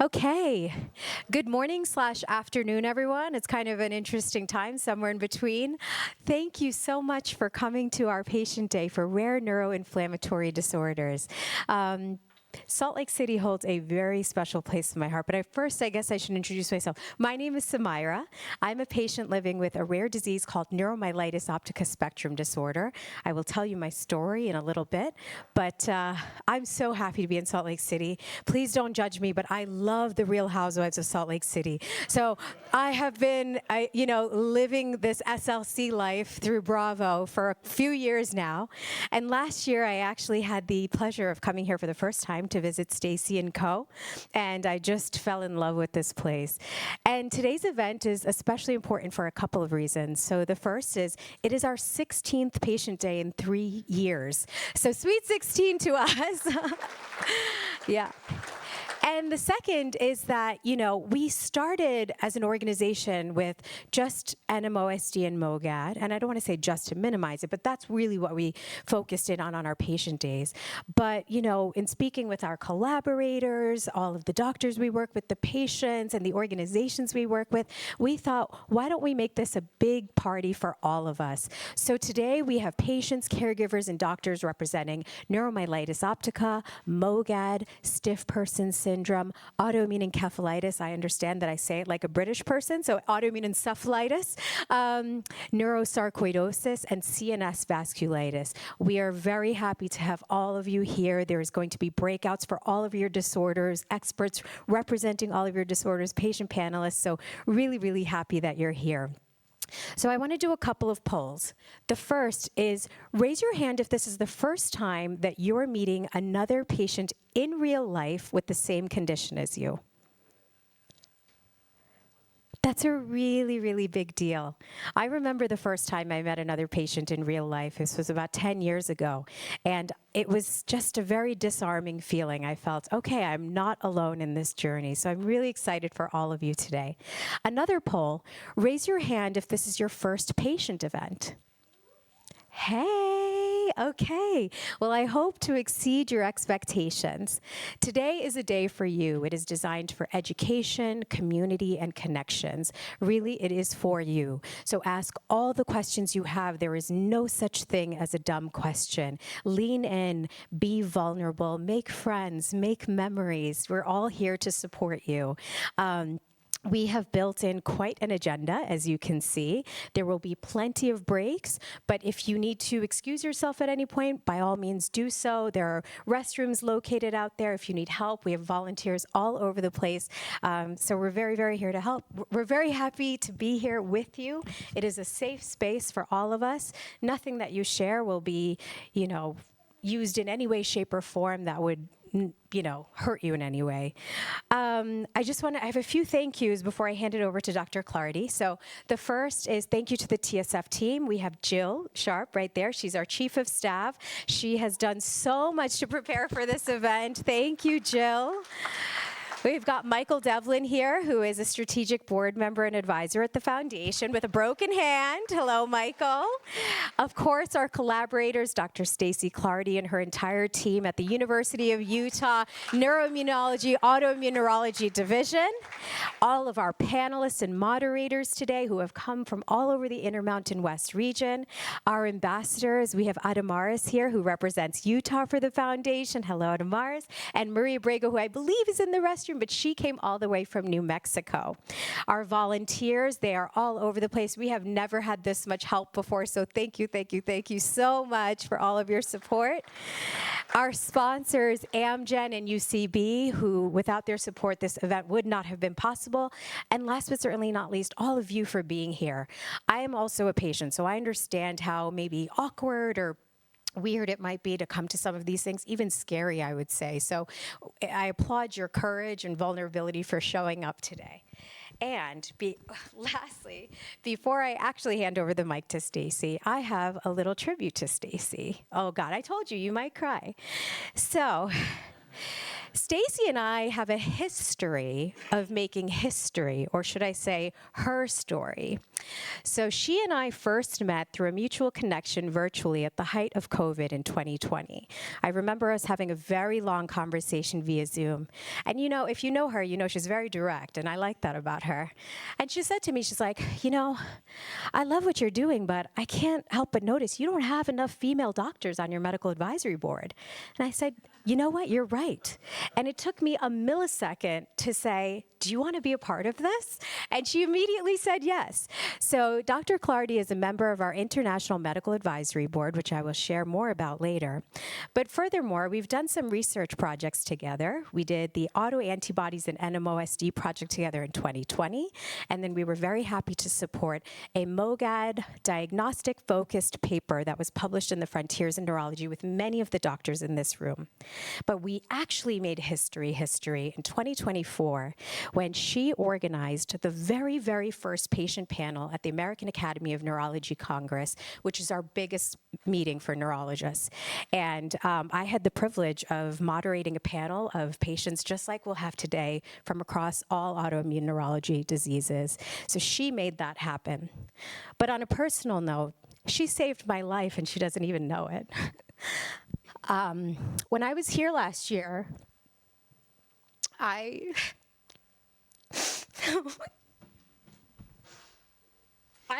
Okay. Good morning / afternoon, everyone. It's kind of an interesting time, somewhere in between. Thank you so much for coming to our patient day for rare neuroinflammatory disorders. Salt Lake City holds a very special place in my heart, but first, I guess I should introduce myself. My name is Sumaira. I'm a patient living with a rare disease called neuromyelitis optica spectrum disorder. I will tell you my story in a little bit, but I'm so happy to be in Salt Lake City. Please don't judge me, but I love the Real Housewives of Salt Lake City. So I have been, living this SLC life through Bravo for a few years now, and last year I actually had the pleasure of coming here for the first time to visit Stacey and Co. And I just fell in love with this place. And today's event is especially important for a couple of reasons. So the first is, it is our 16th patient day in 3 years. So sweet 16 to us. Yeah. And the second is that, we started as an organization with just NMOSD and MOGAD, and I don't want to say just to minimize it, but that's really what we focused in on our patient days. But, in speaking with our collaborators, all of the doctors we work with, the patients, and the organizations we work with, we thought, why don't we make this a big party for all of us? So today we have patients, caregivers, and doctors representing neuromyelitis optica, MOGAD, stiff person syndrome, autoimmune encephalitis. I understand that I say it like a British person, so autoimmune encephalitis, neurosarcoidosis, and CNS vasculitis. We are very happy to have all of you here. There's going to be breakouts for all of your disorders, experts representing all of your disorders, patient panelists, so really, really happy that you're here. So I want to do a couple of polls. The first is, raise your hand if this is the first time that you're meeting another patient in real life with the same condition as you. That's a really, really big deal. I remember the first time I met another patient in real life. This was about 10 years ago. And it was just a very disarming feeling. I felt, okay, I'm not alone in this journey. So I'm really excited for all of you today. Another poll, raise your hand if this is your first patient event. Hey, okay. Well, I hope to exceed your expectations. Today is a day for you. It is designed for education, community, and connections. Really, it is for you. So ask all the questions you have. There is no such thing as a dumb question. Lean in, be vulnerable, make friends, make memories. We're all here to support you. We have built in quite an agenda, as you can see. There will be plenty of breaks, but if you need to excuse yourself at any point, by all means do so. There are restrooms located out there if you need help. We have volunteers all over the place, so we're very, very here to help. We're very happy to be here with you. It is a safe space for all of us. Nothing that you share will be, used in any way, shape, or form that would hurt you in any way. I have a few thank yous before I hand it over to Dr. Clardy. So the first is thank you to the TSF team. We have Jill Sharp right there. She's our chief of staff. She has done so much to prepare for this event. Thank you, Jill. We've got Michael Devlin here, who is a strategic board member and advisor at the foundation with a broken hand. Hello, Michael. Of course, our collaborators, Dr. Stacey Clardy and her entire team at the University of Utah Neuroimmunology, Autoimmune Neurology Division. All of our panelists and moderators today who have come from all over the Intermountain West region. Our ambassadors, we have Adamaris here, who represents Utah for the foundation. Hello, Adamaris. And Maria Brego, who I believe is in the restroom, but she came all the way from New Mexico. Our volunteers, they are all over the place. We have never had this much help before, so thank you so much for all of your support. Our sponsors, Amgen and UCB, who without their support, this event would not have been possible. And last but certainly not least, all of you for being here. I am also a patient, so I understand how maybe awkward or weird it might be to come to some of these things, even scary, I would say. So I applaud your courage and vulnerability for showing up today. And lastly, before I actually hand over the mic to Stacey, I have a little tribute to Stacey. Oh God, I told you, you might cry. So Stacey and I have a history of making history, or should I say, her story. So she and I first met through a mutual connection virtually at the height of COVID in 2020. I remember us having a very long conversation via Zoom. And you know, if you know her, you know she's very direct, and I like that about her. And she said to me, she's like, you know, I love what you're doing, but I can't help but notice you don't have enough female doctors on your medical advisory board. And I said, you know what, you're right. And it took me a millisecond to say, do you want to be a part of this? And she immediately said yes. So Dr. Clardy is a member of our International Medical Advisory Board, which I will share more about later. But furthermore, we've done some research projects together. We did the autoantibodies and NMOSD project together in 2020, and then we were very happy to support a MOGAD diagnostic-focused paper that was published in the Frontiers in Neurology with many of the doctors in this room. But we actually made history in 2024 when she organized the very, very first patient panel at the American Academy of Neurology Congress, which is our biggest meeting for neurologists. And I had the privilege of moderating a panel of patients just like we'll have today from across all autoimmune neurology diseases. So she made that happen. But on a personal note, she saved my life and she doesn't even know it. When I was here last year, I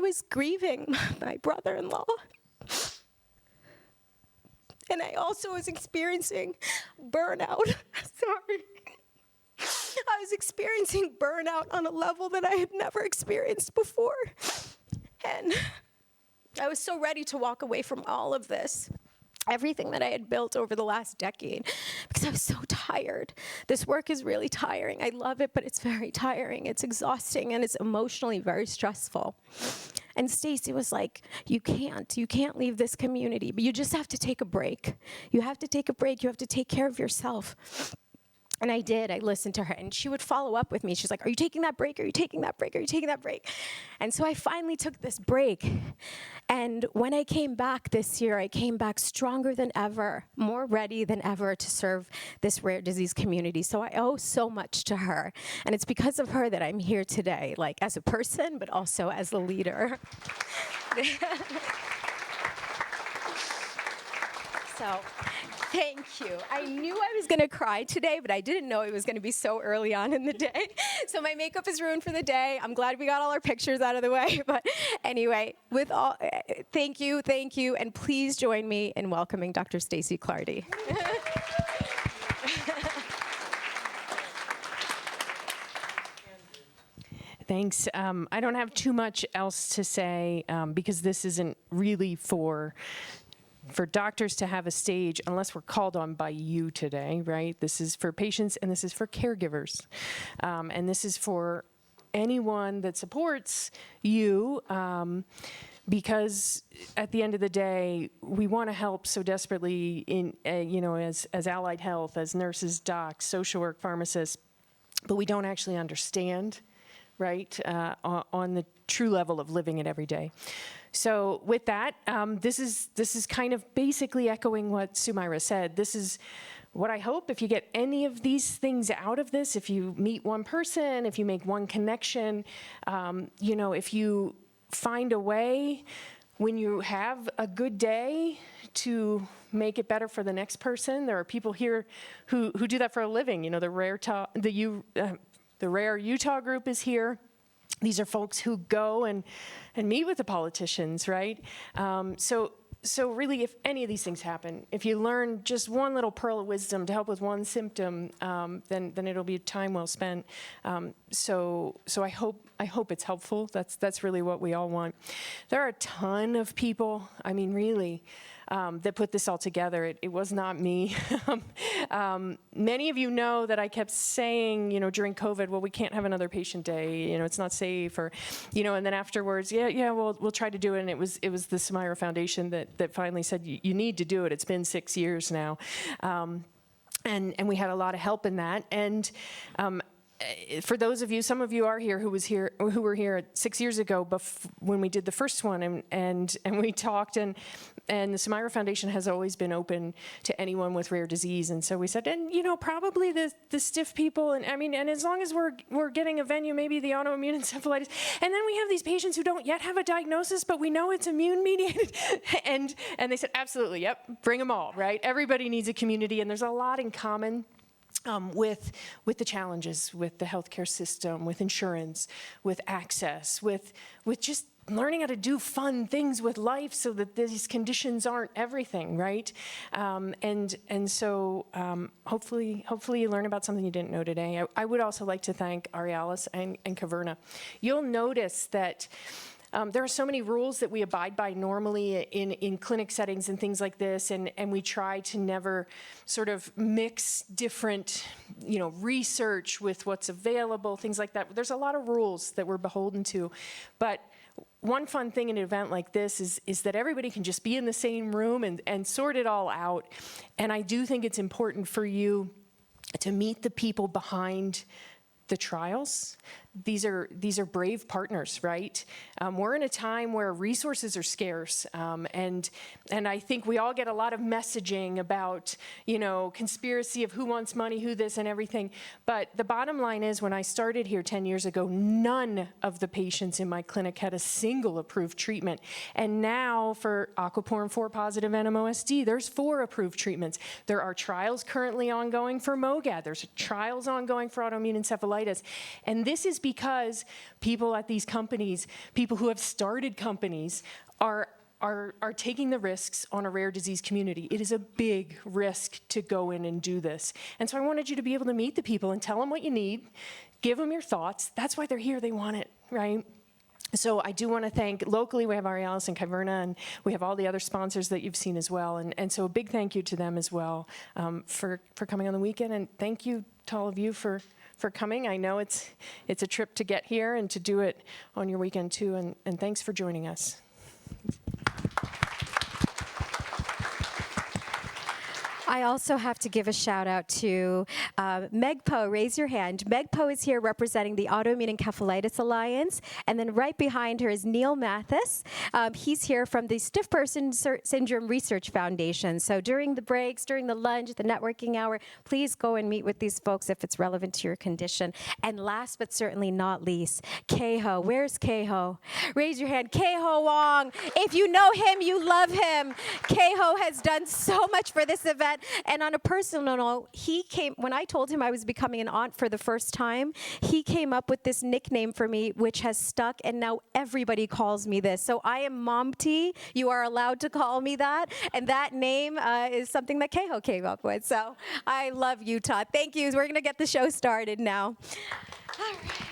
was grieving my brother-in-law. And I also was experiencing burnout. Sorry. I was experiencing burnout on a level that I had never experienced before. And I was so ready to walk away from all of this, everything that I had built over the last decade, because I was so tired. This work is really tiring. I love it, but it's very tiring. It's exhausting, and it's emotionally very stressful. And Stacey was like, you can't leave this community, but you just have to take a break. You have to take a break. You have to take care of yourself. And I did. I listened to her, and she would follow up with me. She's like, are you taking that break? Are you taking that break? Are you taking that break? And so I finally took this break. And when I came back this year, I came back stronger than ever, more ready than ever to serve this rare disease community. So I owe so much to her. And it's because of her that I'm here today, like as a person, but also as a leader. So, thank you. I knew I was going to cry today, but I didn't know it was going to be so early on in the day. So my makeup is ruined for the day. I'm glad we got all our pictures out of the way. But anyway, thank you, and please join me in welcoming Dr. Stacey Clardy. Thanks. I don't have too much else to say because this isn't really for doctors to have a stage unless we're called on by you today, right? This is for patients and this is for caregivers. And this is for anyone that supports you because at the end of the day, we want to help so desperately in, as allied health, as nurses, docs, social work, pharmacists, but we don't actually understand, right, on the true level of living it every day. So with that, this is kind of basically echoing what Sumaira said. This is what I hope, if you get any of these things out of this, if you meet one person, if you make one connection, if you find a way when you have a good day to make it better for the next person. There are people here who do that for a living. You know, the Rare Utah group is here. These are folks who go and meet with the politicians, right? So really, if any of these things happen, if you learn just one little pearl of wisdom to help with one symptom, then it'll be time well spent. So I hope it's helpful. That's really what we all want. There are a ton of people, I mean, really, that put this all together. It was not me. Many of you know that I kept saying, during COVID, well, we can't have another patient day. It's not safe, or, and then afterwards, we'll try to do it. And it was the Sumaira Foundation that finally said, you need to do it. It's been 6 years now. And we had a lot of help in that. And for those of you, some of you are here who were here 6 years ago when we did the first one, and we talked, and the Sumaira Foundation has always been open to anyone with rare disease, and so we said, and probably the stiff people, and as long as we're getting a venue, maybe the autoimmune encephalitis, and then we have these patients who don't yet have a diagnosis, but we know it's immune mediated, and they said, absolutely, yep, bring them all, right? Everybody needs a community, and there's a lot in common. With the challenges with the healthcare system, with insurance, with access, with just learning how to do fun things with life so that these conditions aren't everything, right? So hopefully you learn about something you didn't know today. I would also like to thank Arialis and Caverna. You'll notice that there are so many rules that we abide by normally in clinic settings and things like this, and we try to never sort of mix different, research with what's available, things like that. There's a lot of rules that we're beholden to, but one fun thing in an event like this is that everybody can just be in the same room and sort it all out. And I do think it's important for you to meet the people behind the trials. These are brave partners, right? We're in a time where resources are scarce, and I think we all get a lot of messaging about, conspiracy of who wants money, who this and everything. But the bottom line is, when I started here 10 years ago, none of the patients in my clinic had a single approved treatment. And now for aquaporin 4 positive NMOSD, there's 4 approved treatments. There are trials currently ongoing for MOGAD. There's trials ongoing for autoimmune encephalitis. And this is because people at these companies, people who have started companies, are taking the risks on a rare disease community. It is a big risk to go in and do this. And so I wanted you to be able to meet the people and tell them what you need, give them your thoughts. That's why they're here, they want it, right? So I do want to thank, locally we have Arialis and Caverna, and we have all the other sponsors that you've seen as well. And so a big thank you to them as well for coming on the weekend, and thank you to all of you for coming. I know it's a trip to get here and to do it on your weekend too, and thanks for joining us. I also have to give a shout out to Meg Poe. Raise your hand. Meg Poe is here representing the Autoimmune Encephalitis Alliance. And then right behind her is Neil Mathis. He's here from the Stiff Person Syndrome Research Foundation. So during the breaks, during the lunch, the networking hour, please go and meet with these folks if it's relevant to your condition. And last but certainly not least, Keiho. Where's Keiho? Raise your hand. Keiho Wong. If you know him, you love him. Keiho has done so much for this event. And on a personal note, when I told him I was becoming an aunt for the first time, he came up with this nickname for me, which has stuck, and now everybody calls me this. So I am Mom T. You are allowed to call me that. And that name is something that Keiho came up with. So I love Utah. Thank you. We're going to get the show started now. All right.